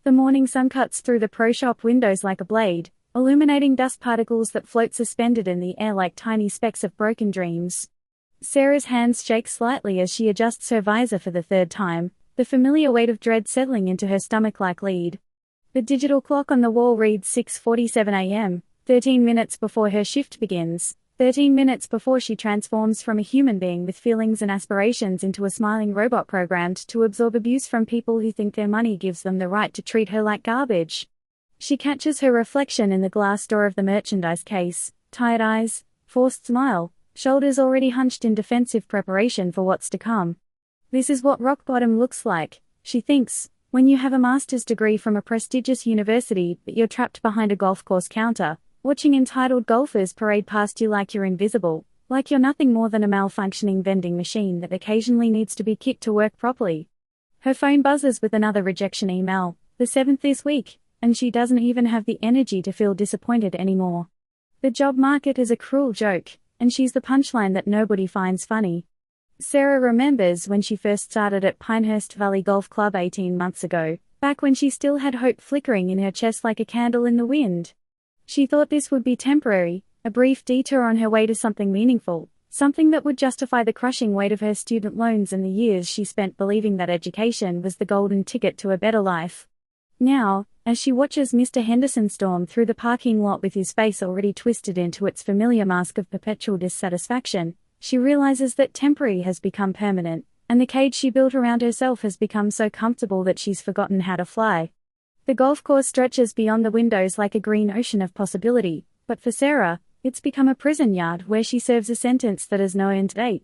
The morning sun cuts through the pro shop windows like a blade, illuminating dust particles that float suspended in the air like tiny specks of broken dreams. Sarah's hands shake slightly as she adjusts her visor for the third time, the familiar weight of dread settling into her stomach like lead. The digital clock on the wall reads 6:47 a.m., 13 minutes before her shift begins, 13 minutes before she transforms from a human being with feelings and aspirations into a smiling robot programmed to absorb abuse from people who think their money gives them the right to treat her like garbage. She catches her reflection in the glass door of the merchandise case, tired eyes, forced smile, shoulders already hunched in defensive preparation for what's to come. This is what rock bottom looks like, she thinks, when you have a master's degree from a prestigious university but you're trapped behind a golf course counter, watching entitled golfers parade past you like you're invisible, like you're nothing more than a malfunctioning vending machine that occasionally needs to be kicked to work properly. Her phone buzzes with another rejection email, the 7th this week, and she doesn't even have the energy to feel disappointed anymore. The job market is a cruel joke, and she's the punchline that nobody finds funny. Sarah remembers when she first started at Pinehurst Valley Golf Club 18 months ago, back when she still had hope flickering in her chest like a candle in the wind. She thought this would be temporary, a brief detour on her way to something meaningful, something that would justify the crushing weight of her student loans and the years she spent believing that education was the golden ticket to a better life. Now, as she watches Mr. Henderson storm through the parking lot with his face already twisted into its familiar mask of perpetual dissatisfaction, she realizes that temporary has become permanent, and the cage she built around herself has become so comfortable that she's forgotten how to fly. The golf course stretches beyond the windows like a green ocean of possibility, but for Sarah, it's become a prison yard where she serves a sentence that has no end date.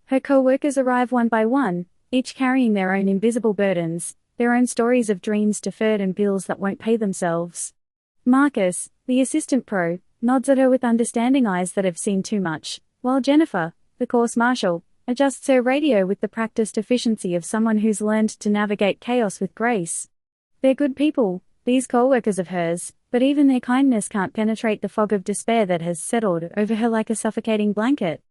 Her co-workers arrive one by one, each carrying their own invisible burdens, their own stories of dreams deferred and bills that won't pay themselves. Marcus, the assistant pro, nods at her with understanding eyes that have seen too much, while Jennifer, the course marshal, adjusts her radio with the practiced efficiency of someone who's learned to navigate chaos with grace. They're good people, these co-workers of hers, but even their kindness can't penetrate the fog of despair that has settled over her like a suffocating blanket.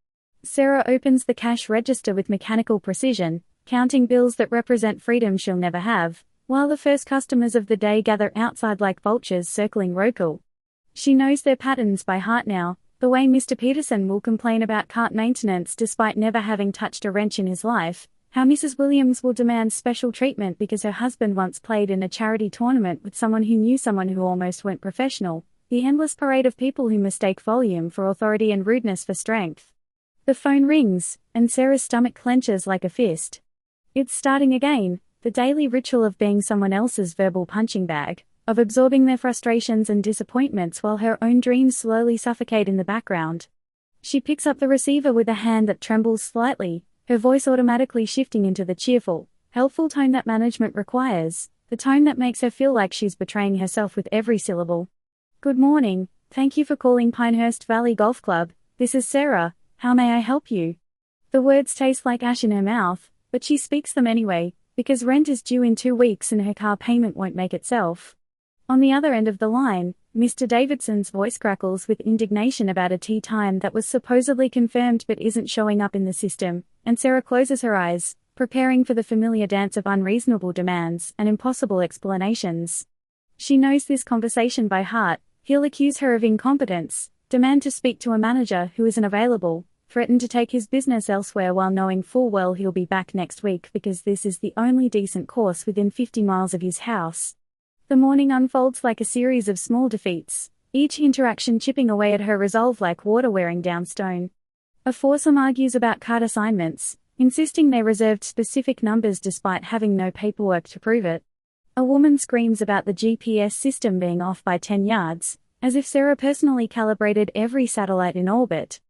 Sarah opens the cash register with mechanical precision, counting bills that represent freedom she'll never have, while the first customers of the day gather outside like vultures circling Rokel. She knows their patterns by heart now, the way Mr. Peterson will complain about cart maintenance despite never having touched a wrench in his life, how Mrs. Williams will demand special treatment because her husband once played in a charity tournament with someone who knew someone who almost went professional, the endless parade of people who mistake volume for authority and rudeness for strength. The phone rings, and Sarah's stomach clenches like a fist. It's starting again, the daily ritual of being someone else's verbal punching bag, of absorbing their frustrations and disappointments while her own dreams slowly suffocate in the background. She picks up the receiver with a hand that trembles slightly, her voice automatically shifting into the cheerful, helpful tone that management requires, the tone that makes her feel like she's betraying herself with every syllable. Good morning, thank you for calling Pinehurst Valley Golf Club, this is Sarah, how may I help you? The words taste like ash in her mouth, but she speaks them anyway, because rent is due in 2 weeks and her car payment won't make itself. On the other end of the line, Mr. Davidson's voice crackles with indignation about a tea time that was supposedly confirmed but isn't showing up in the system, and Sarah closes her eyes, preparing for the familiar dance of unreasonable demands and impossible explanations. She knows this conversation by heart. He'll accuse her of incompetence, demand to speak to a manager who isn't available, threaten to take his business elsewhere while knowing full well he'll be back next week because this is the only decent course within 50 miles of his house. The morning unfolds like a series of small defeats, each interaction chipping away at her resolve like water wearing down stone. A foursome argues about cart assignments, insisting they reserved specific numbers despite having no paperwork to prove it. A woman screams about the GPS system being off by 10 yards, as if Sarah personally calibrated every satellite in orbit.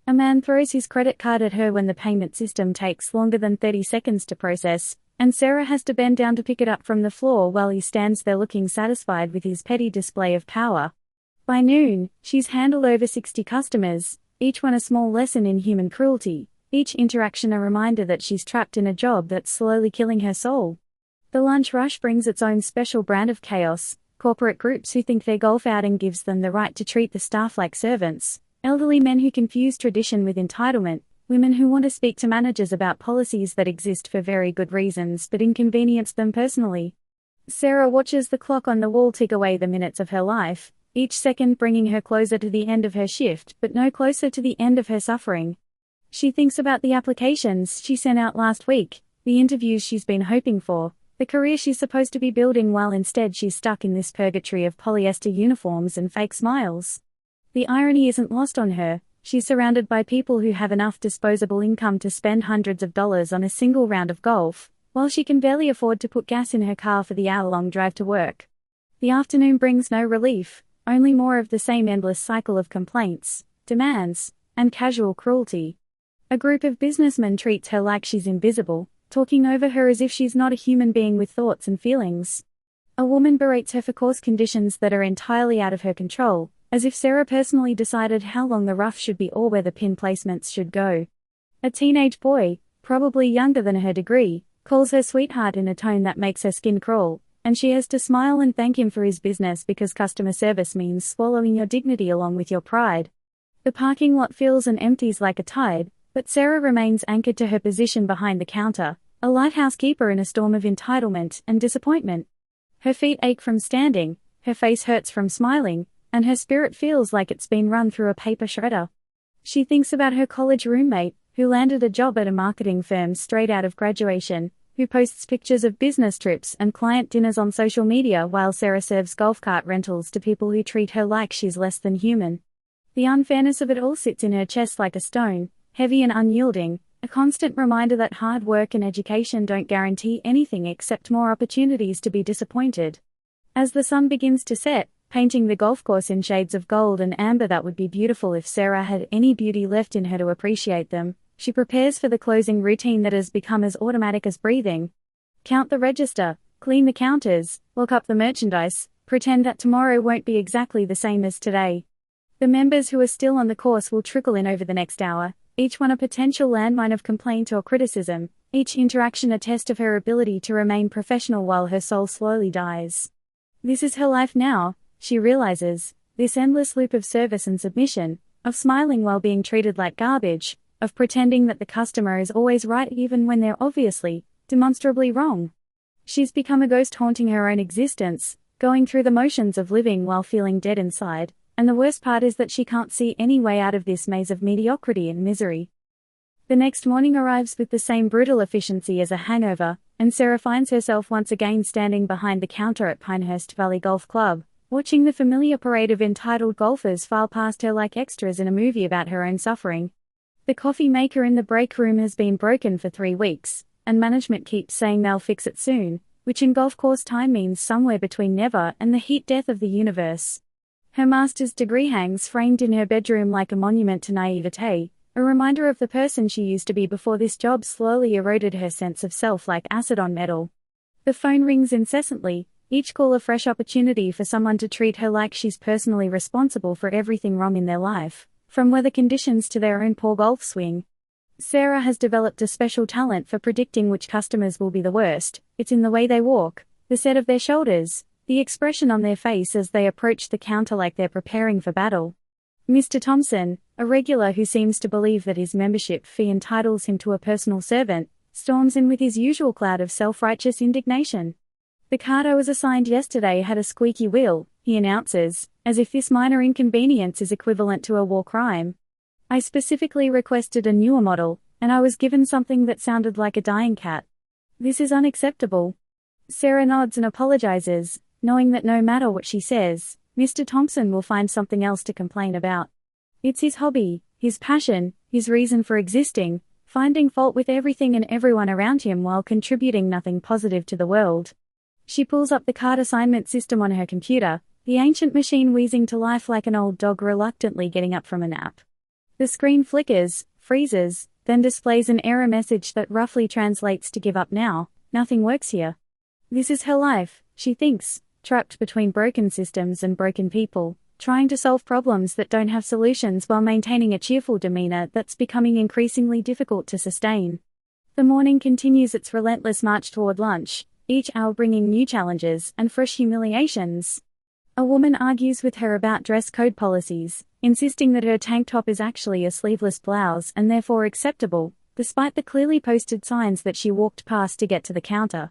A man throws his credit card at her when the payment system takes longer than 30 seconds to process, and Sarah has to bend down to pick it up from the floor while he stands there looking satisfied with his petty display of power. By noon, she's handled over 60 customers, each one a small lesson in human cruelty, each interaction a reminder that she's trapped in a job that's slowly killing her soul. The lunch rush brings its own special brand of chaos, corporate groups who think their golf outing gives them the right to treat the staff like servants, elderly men who confuse tradition with entitlement, women who want to speak to managers about policies that exist for very good reasons but inconvenience them personally. Sarah watches the clock on the wall tick away the minutes of her life, each second bringing her closer to the end of her shift but no closer to the end of her suffering. She thinks about the applications she sent out last week, the interviews she's been hoping for, the career she's supposed to be building while instead she's stuck in this purgatory of polyester uniforms and fake smiles. The irony isn't lost on her. She's surrounded by people who have enough disposable income to spend hundreds of dollars on a single round of golf, while she can barely afford to put gas in her car for the hour-long drive to work. The afternoon brings no relief, only more of the same endless cycle of complaints, demands, and casual cruelty. A group of businessmen treats her like she's invisible, talking over her as if she's not a human being with thoughts and feelings. A woman berates her for course conditions that are entirely out of her control, as if Sarah personally decided how long the rough should be or where the pin placements should go. A teenage boy, probably younger than her degree, calls her sweetheart in a tone that makes her skin crawl, and she has to smile and thank him for his business because customer service means swallowing your dignity along with your pride. The parking lot fills and empties like a tide, but Sarah remains anchored to her position behind the counter, a lighthouse keeper in a storm of entitlement and disappointment. Her feet ache from standing, her face hurts from smiling, and her spirit feels like it's been run through a paper shredder. She thinks about her college roommate, who landed a job at a marketing firm straight out of graduation, who posts pictures of business trips and client dinners on social media while Sarah serves golf cart rentals to people who treat her like she's less than human. The unfairness of it all sits in her chest like a stone, heavy and unyielding, a constant reminder that hard work and education don't guarantee anything except more opportunities to be disappointed. As the sun begins to set, painting the golf course in shades of gold and amber that would be beautiful if Sarah had any beauty left in her to appreciate them, she prepares for the closing routine that has become as automatic as breathing. Count the register, clean the counters, look up the merchandise, pretend that tomorrow won't be exactly the same as today. The members who are still on the course will trickle in over the next hour, each one a potential landmine of complaint or criticism, each interaction a test of her ability to remain professional while her soul slowly dies. This is her life now, she realizes, this endless loop of service and submission, of smiling while being treated like garbage, of pretending that the customer is always right even when they're obviously, demonstrably wrong. She's become a ghost haunting her own existence, going through the motions of living while feeling dead inside, and the worst part is that she can't see any way out of this maze of mediocrity and misery. The next morning arrives with the same brutal efficiency as a hangover, and Sarah finds herself once again standing behind the counter at Pinehurst Valley Golf Club, watching the familiar parade of entitled golfers file past her like extras in a movie about her own suffering. The coffee maker in the break room has been broken for 3 weeks, and management keeps saying they'll fix it soon, which in golf course time means somewhere between never and the heat death of the universe. Her master's degree hangs framed in her bedroom like a monument to naivete, a reminder of the person she used to be before this job slowly eroded her sense of self like acid on metal. The phone rings incessantly, each call a fresh opportunity for someone to treat her like she's personally responsible for everything wrong in their life, from weather conditions to their own poor golf swing. Sarah has developed a special talent for predicting which customers will be the worst. It's in the way they walk, the set of their shoulders, the expression on their face as they approach the counter like they're preparing for battle. Mr. Thompson, a regular who seems to believe that his membership fee entitles him to a personal servant, storms in with his usual cloud of self-righteous indignation. The cart I was assigned yesterday had a squeaky wheel, he announces, as if this minor inconvenience is equivalent to a war crime. I specifically requested a newer model, and I was given something that sounded like a dying cat. This is unacceptable. Sarah nods and apologizes, knowing that no matter what she says, Mr. Thompson will find something else to complain about. It's his hobby, his passion, his reason for existing, finding fault with everything and everyone around him while contributing nothing positive to the world. She pulls up the cart assignment system on her computer, the ancient machine wheezing to life like an old dog reluctantly getting up from a nap. The screen flickers, freezes, then displays an error message that roughly translates to "give up now, nothing works here." This is her life, she thinks, trapped between broken systems and broken people, trying to solve problems that don't have solutions while maintaining a cheerful demeanor that's becoming increasingly difficult to sustain. The morning continues its relentless march toward lunch, each hour bringing new challenges and fresh humiliations. A woman argues with her about dress code policies, insisting that her tank top is actually a sleeveless blouse and therefore acceptable, despite the clearly posted signs that she walked past to get to the counter.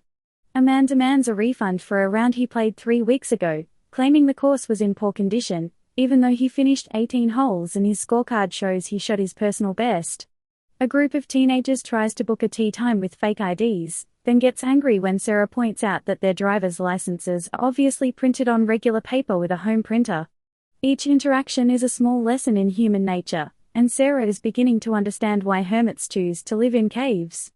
A man demands a refund for a round he played 3 weeks ago, claiming the course was in poor condition, even though he finished 18 holes and his scorecard shows he shot his personal best. A group of teenagers tries to book a tee time with fake IDs, then gets angry when Sarah points out that their driver's licenses are obviously printed on regular paper with a home printer. Each interaction is a small lesson in human nature, and Sarah is beginning to understand why hermits choose to live in caves.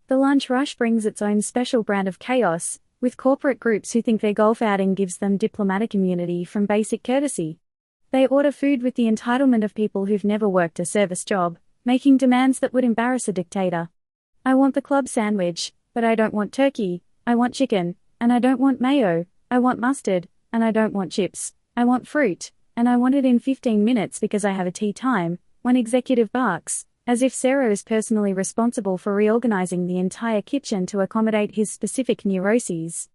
The lunch rush brings its own special brand of chaos, with corporate groups who think their golf outing gives them diplomatic immunity from basic courtesy. They order food with the entitlement of people who've never worked a service job, making demands that would embarrass a dictator. I want the club sandwich, but I don't want turkey, I want chicken, and I don't want mayo, I want mustard, and I don't want chips, I want fruit, and I want it in 15 minutes because I have a tea time, one executive barks, as if Sarah is personally responsible for reorganizing the entire kitchen to accommodate his specific neuroses.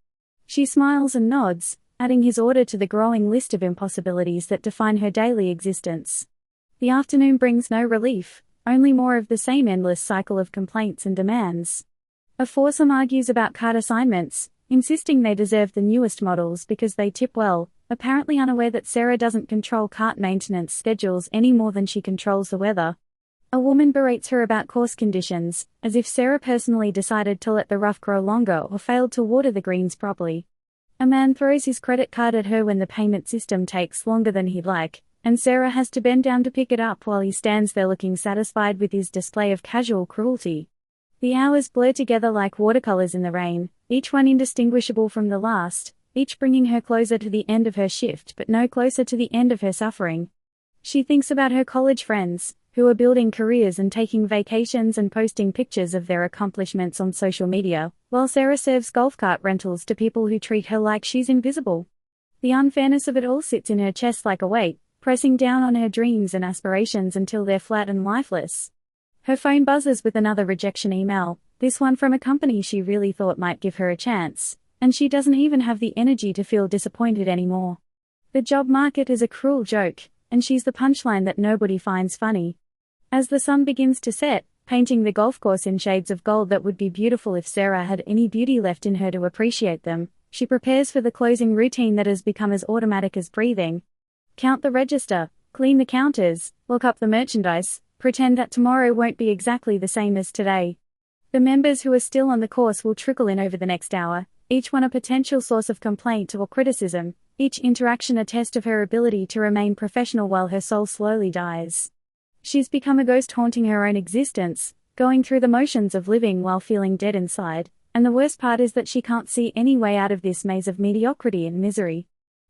She smiles and nods, adding his order to the growing list of impossibilities that define her daily existence. The afternoon brings no relief, only more of the same endless cycle of complaints and demands. A foursome argues about cart assignments, insisting they deserve the newest models because they tip well, apparently unaware that Sarah doesn't control cart maintenance schedules any more than she controls the weather. A woman berates her about course conditions, as if Sarah personally decided to let the rough grow longer or failed to water the greens properly. A man throws his credit card at her when the payment system takes longer than he'd like, and Sarah has to bend down to pick it up while he stands there looking satisfied with his display of casual cruelty. The hours blur together like watercolors in the rain, each one indistinguishable from the last, each bringing her closer to the end of her shift but no closer to the end of her suffering. She thinks about her college friends, who are building careers and taking vacations and posting pictures of their accomplishments on social media, while Sarah serves golf cart rentals to people who treat her like she's invisible. The unfairness of it all sits in her chest like a weight, pressing down on her dreams and aspirations until they're flat and lifeless. Her phone buzzes with another rejection email, this one from a company she really thought might give her a chance, and she doesn't even have the energy to feel disappointed anymore. The job market is a cruel joke, and she's the punchline that nobody finds funny. As the sun begins to set, painting the golf course in shades of gold that would be beautiful if Sarah had any beauty left in her to appreciate them, she prepares for the closing routine that has become as automatic as breathing. Count the register, clean the counters, look up the merchandise, pretend that tomorrow won't be exactly the same as today. The members who are still on the course will trickle in over the next hour, each one a potential source of complaint or criticism, each interaction a test of her ability to remain professional while her soul slowly dies. She's become a ghost haunting her own existence, going through the motions of living while feeling dead inside, and the worst part is that she can't see any way out of this maze of mediocrity and misery.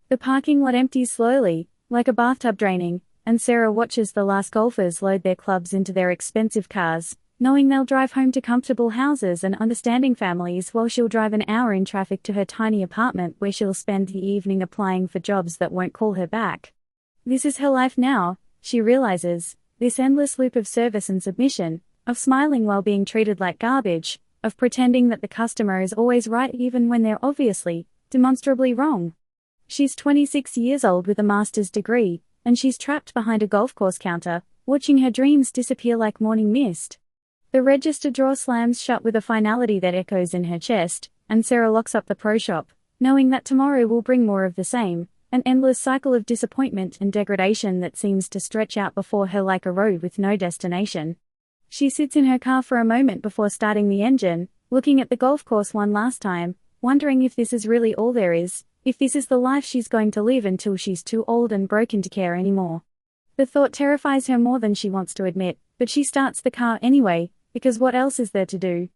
The parking lot empties slowly, like a bathtub draining, and Sarah watches the last golfers load their clubs into their expensive cars, knowing they'll drive home to comfortable houses and understanding families while she'll drive an hour in traffic to her tiny apartment where she'll spend the evening applying for jobs that won't call her back. This is her life now, she realizes, this endless loop of service and submission, of smiling while being treated like garbage, of pretending that the customer is always right even when they're obviously, demonstrably wrong. She's 26 years old with a master's degree, and she's trapped behind a golf course counter, watching her dreams disappear like morning mist. The register drawer slams shut with a finality that echoes in her chest, and Sarah locks up the pro shop, knowing that tomorrow will bring more of the same, an endless cycle of disappointment and degradation that seems to stretch out before her like a road with no destination. She sits in her car for a moment before starting the engine, looking at the golf course one last time, wondering if this is really all there is, if this is the life she's going to live until she's too old and broken to care anymore. The thought terrifies her more than she wants to admit, but she starts the car anyway, because what else is there to do?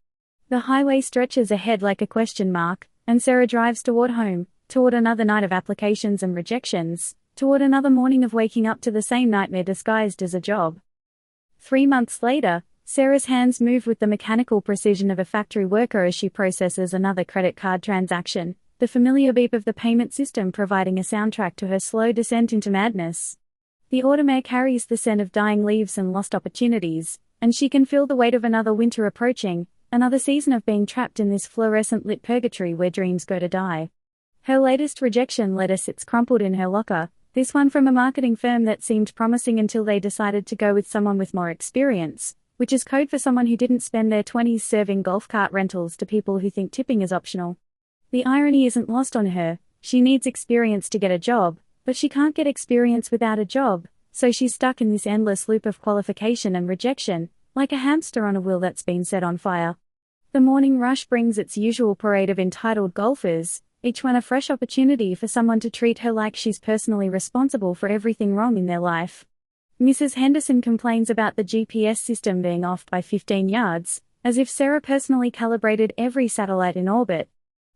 The highway stretches ahead like a question mark, and Sarah drives toward home, toward another night of applications and rejections, toward another morning of waking up to the same nightmare disguised as a job. 3 months later, Sarah's hands move with the mechanical precision of a factory worker as she processes another credit card transaction, the familiar beep of the payment system providing a soundtrack to her slow descent into madness. The automare carries the scent of dying leaves and lost opportunities, and she can feel the weight of another winter approaching, another season of being trapped in this fluorescent-lit purgatory where dreams go to die. Her latest rejection letter sits crumpled in her locker, this one from a marketing firm that seemed promising until they decided to go with someone with more experience, which is code for someone who didn't spend their 20s serving golf cart rentals to people who think tipping is optional. The irony isn't lost on her. She needs experience to get a job, but she can't get experience without a job, so she's stuck in this endless loop of qualification and rejection, like a hamster on a wheel that's been set on fire. The morning rush brings its usual parade of entitled golfers, each one a fresh opportunity for someone to treat her like she's personally responsible for everything wrong in their life. Mrs. Henderson complains about the GPS system being off by 15 yards, as if Sarah personally calibrated every satellite in orbit.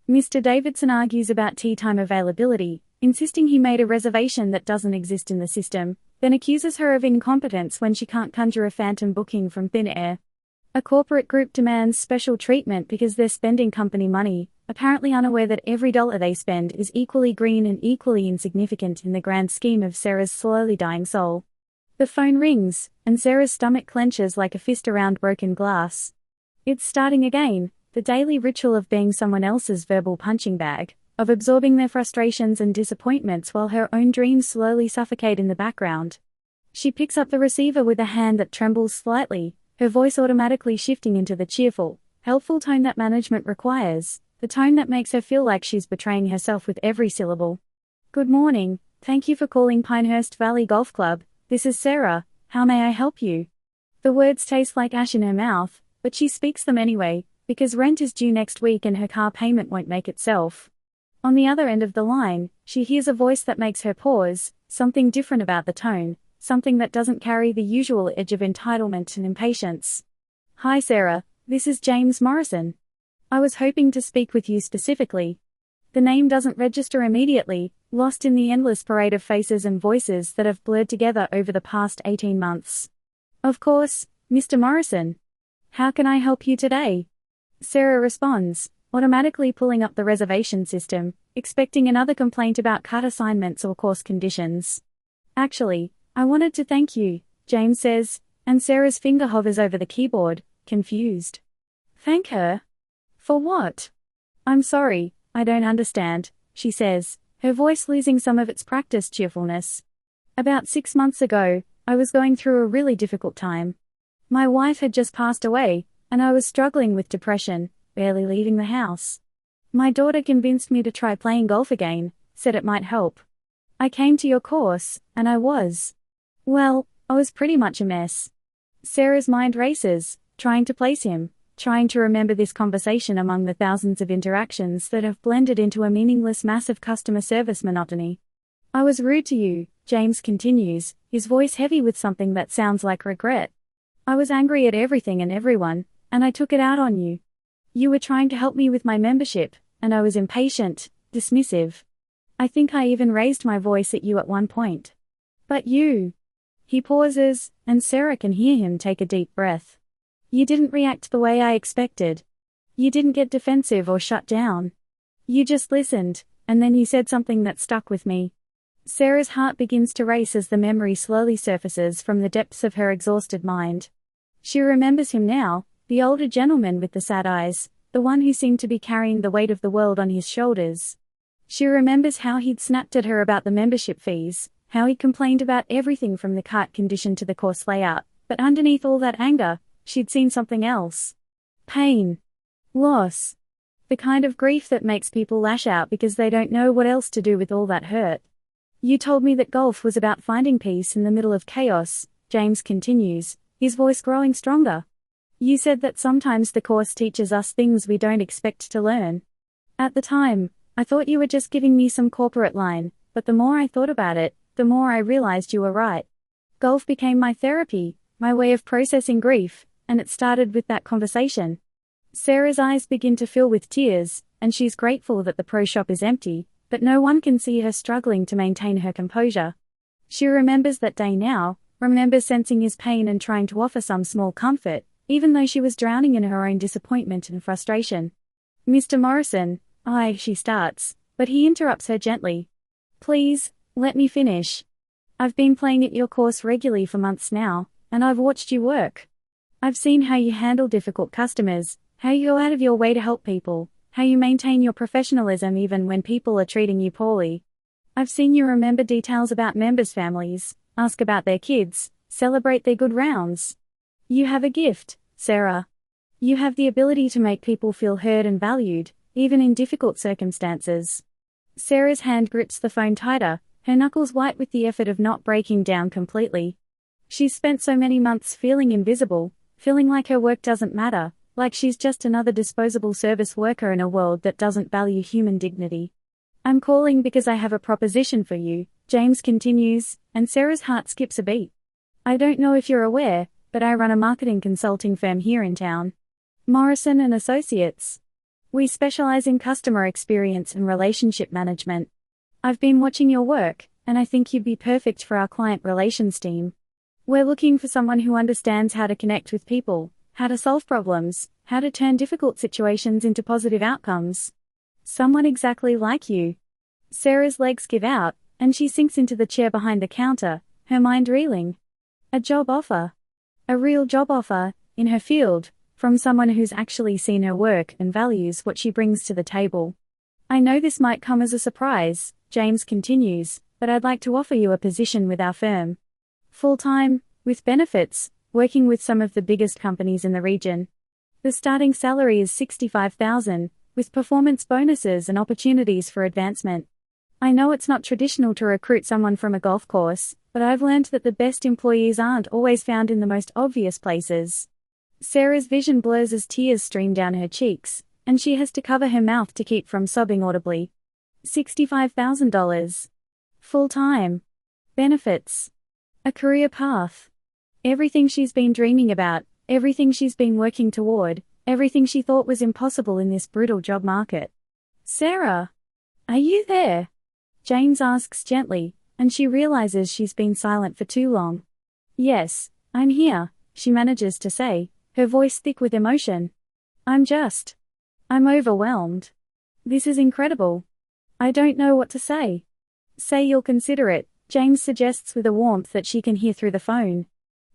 Mr. Davidson argues about tea time availability, insisting he made a reservation that doesn't exist in the system, then accuses her of incompetence when she can't conjure a phantom booking from thin air. A corporate group demands special treatment because they're spending company money, apparently unaware that every dollar they spend is equally green and equally insignificant in the grand scheme of Sarah's slowly dying soul. The phone rings, and Sarah's stomach clenches like a fist around broken glass. It's starting again, the daily ritual of being someone else's verbal punching bag, of absorbing their frustrations and disappointments while her own dreams slowly suffocate in the background. She picks up the receiver with a hand that trembles slightly, her voice automatically shifting into the cheerful, helpful tone that management requires, the tone that makes her feel like she's betraying herself with every syllable. Good morning, thank you for calling Pinehurst Valley Golf Club, this is Sarah, how may I help you? The words taste like ash in her mouth, but she speaks them anyway, because rent is due next week and her car payment won't make itself. On the other end of the line, she hears a voice that makes her pause, something different about the tone, something that doesn't carry the usual edge of entitlement and impatience. Hi Sarah, this is James Morrison. I was hoping to speak with you specifically. The name doesn't register immediately, lost in the endless parade of faces and voices that have blurred together over the past 18 months. Of course, Mr. Morrison. How can I help you today? Sarah responds, automatically pulling up the reservation system, expecting another complaint about cut assignments or course conditions. Actually, I wanted to thank you, James says, and Sarah's finger hovers over the keyboard, confused. Thank her? For what? I'm sorry, I don't understand, she says, her voice losing some of its practiced cheerfulness. About 6 months ago, I was going through a really difficult time. My wife had just passed away, and I was struggling with depression, barely leaving the house. My daughter convinced me to try playing golf again, said it might help. I came to your course, and I was pretty much a mess. Sarah's mind races, trying to place him, trying to remember this conversation among the thousands of interactions that have blended into a meaningless mass of customer service monotony. I was rude to you, James continues, his voice heavy with something that sounds like regret. I was angry at everything and everyone, and I took it out on you. You were trying to help me with my membership, and I was impatient, dismissive. I think I even raised my voice at you at one point. But you. He pauses, and Sarah can hear him take a deep breath. You didn't react the way I expected. You didn't get defensive or shut down. You just listened, and then you said something that stuck with me. Sarah's heart begins to race as the memory slowly surfaces from the depths of her exhausted mind. She remembers him now, the older gentleman with the sad eyes, the one who seemed to be carrying the weight of the world on his shoulders. She remembers how he'd snapped at her about the membership fees, how he complained about everything from the cart condition to the course layout, but underneath all that anger, she'd seen something else. Pain. Loss. The kind of grief that makes people lash out because they don't know what else to do with all that hurt. You told me that golf was about finding peace in the middle of chaos, James continues, his voice growing stronger. You said that sometimes the course teaches us things we don't expect to learn. At the time, I thought you were just giving me some corporate line, but the more I thought about it, the more I realized you were right. Golf became my therapy, my way of processing grief, and it started with that conversation. Sarah's eyes begin to fill with tears, and she's grateful that the pro shop is empty, but no one can see her struggling to maintain her composure. She remembers that day now, remembers sensing his pain and trying to offer some small comfort, even though she was drowning in her own disappointment and frustration. Mr. Morrison, she starts, but he interrupts her gently. Please, let me finish. I've been playing at your course regularly for months now, and I've watched you work. I've seen how you handle difficult customers, how you go out of your way to help people, how you maintain your professionalism even when people are treating you poorly. I've seen you remember details about members' families, ask about their kids, celebrate their good rounds. You have a gift, Sarah. You have the ability to make people feel heard and valued, even in difficult circumstances. Sarah's hand grips the phone tighter, her knuckles white with the effort of not breaking down completely. She's spent so many months feeling invisible, feeling like her work doesn't matter, like she's just another disposable service worker in a world that doesn't value human dignity. "I'm calling because I have a proposition for you," James continues, and Sarah's heart skips a beat. "I don't know if you're aware, but I run a marketing consulting firm here in town. Morrison and Associates. We specialize in customer experience and relationship management. I've been watching your work, and I think you'd be perfect for our client relations team. We're looking for someone who understands how to connect with people, how to solve problems, how to turn difficult situations into positive outcomes. Someone exactly like you." Sarah's legs give out, and she sinks into the chair behind the counter, her mind reeling. A job offer. A real job offer, in her field, from someone who's actually seen her work and values what she brings to the table. "I know this might come as a surprise," James continues, "but I'd like to offer you a position with our firm. Full-time, with benefits, working with some of the biggest companies in the region. The starting salary is $65,000, with performance bonuses and opportunities for advancement. I know it's not traditional to recruit someone from a golf course, but I've learned that the best employees aren't always found in the most obvious places." Sarah's vision blurs as tears stream down her cheeks, and she has to cover her mouth to keep from sobbing audibly. $65,000. Full-time. Benefits. A career path. Everything she's been dreaming about, everything she's been working toward, everything she thought was impossible in this brutal job market. "Sarah, are you there?" James asks gently, and she realizes she's been silent for too long. "Yes, I'm here," she manages to say, her voice thick with emotion. I'm overwhelmed. This is incredible. I don't know what to say." "Say you'll consider it," James suggests with a warmth that she can hear through the phone.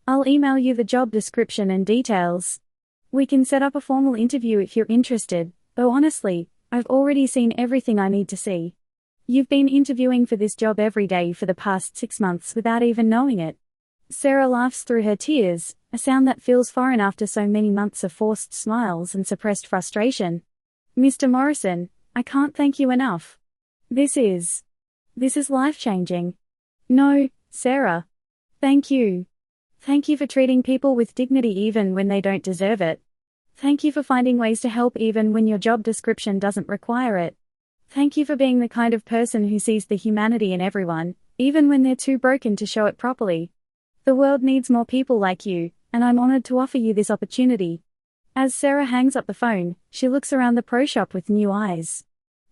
"I'll email you the job description and details. We can set up a formal interview if you're interested, though honestly, I've already seen everything I need to see. You've been interviewing for this job every day for the past 6 months without even knowing it." Sarah laughs through her tears, a sound that feels foreign after so many months of forced smiles and suppressed frustration. "Mr. Morrison, I can't thank you enough. This is life-changing." "No, Sarah. Thank you. Thank you for treating people with dignity even when they don't deserve it. Thank you for finding ways to help even when your job description doesn't require it. Thank you for being the kind of person who sees the humanity in everyone, even when they're too broken to show it properly. The world needs more people like you, and I'm honored to offer you this opportunity." As Sarah hangs up the phone, she looks around the pro shop with new eyes.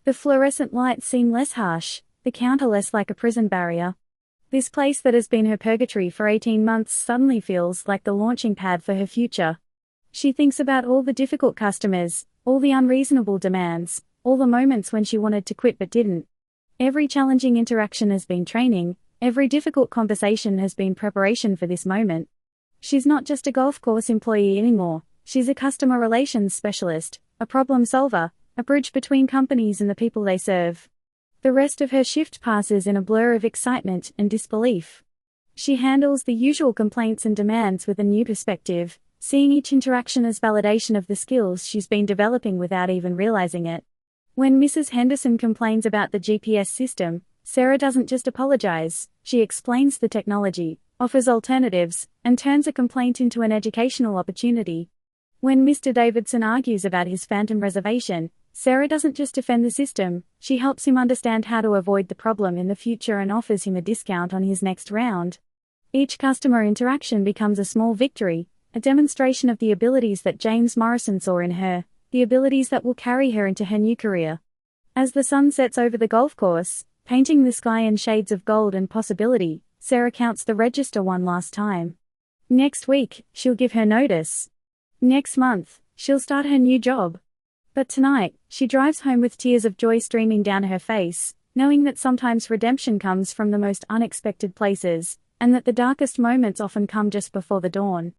The fluorescent lights seem less harsh, the counter less like a prison barrier. This place that has been her purgatory for 18 months suddenly feels like the launching pad for her future. She thinks about all the difficult customers, all the unreasonable demands, all the moments when she wanted to quit but didn't. Every challenging interaction has been training, every difficult conversation has been preparation for this moment. She's not just a golf course employee anymore, she's a customer relations specialist, a problem solver, a bridge between companies and the people they serve. The rest of her shift passes in a blur of excitement and disbelief. She handles the usual complaints and demands with a new perspective, seeing each interaction as validation of the skills she's been developing without even realizing it. When Mrs. Henderson complains about the GPS system, Sarah doesn't just apologize, she explains the technology, offers alternatives, and turns a complaint into an educational opportunity. When Mr. Davidson argues about his phantom reservation, Sarah doesn't just defend the system, she helps him understand how to avoid the problem in the future and offers him a discount on his next round. Each customer interaction becomes a small victory, a demonstration of the abilities that James Morrison saw in her, the abilities that will carry her into her new career. As the sun sets over the golf course, painting the sky in shades of gold and possibility, Sarah counts the register one last time. Next week, she'll give her notice. Next month, she'll start her new job. But tonight, she drives home with tears of joy streaming down her face, knowing that sometimes redemption comes from the most unexpected places, and that the darkest moments often come just before the dawn.